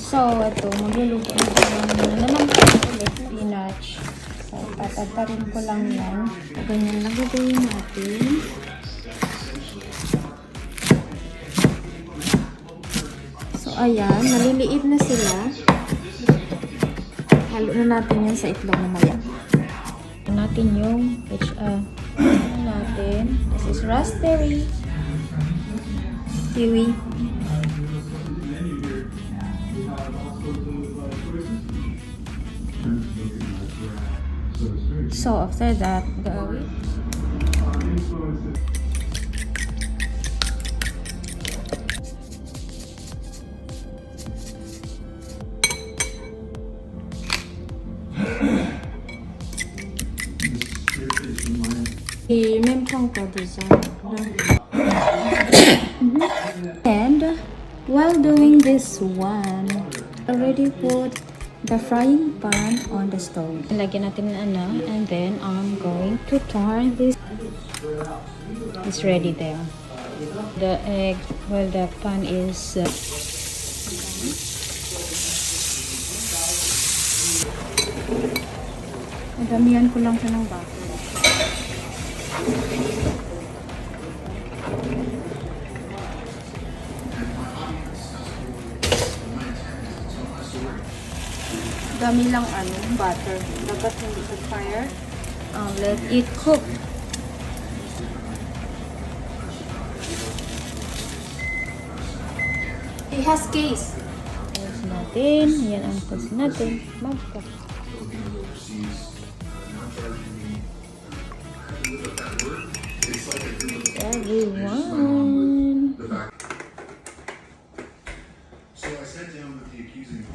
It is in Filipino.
So, ito, magluluto na naman po ulit spinach. So, tatatarin ko lang yan. Ganyan lang gagawin natin. So, ayan, maliliit na sila. Halo na natin yan sa itlog mamaya. Natin yung natin. This is raspberry, kiwi. So after that, gawin. Memang ko design. And while doing this one, already put the frying pan on the stove. Lagyan natin ng and then I'm going to turn this. It's ready there. The egg, well, the pan is damihan ko lang siya ng butter. Dami lang butter. Dapat hindi sa fire. Let it cook. It has case. Close natin. Yan ang close natin. Mag-cook. Everyone. So I sat down with the accusing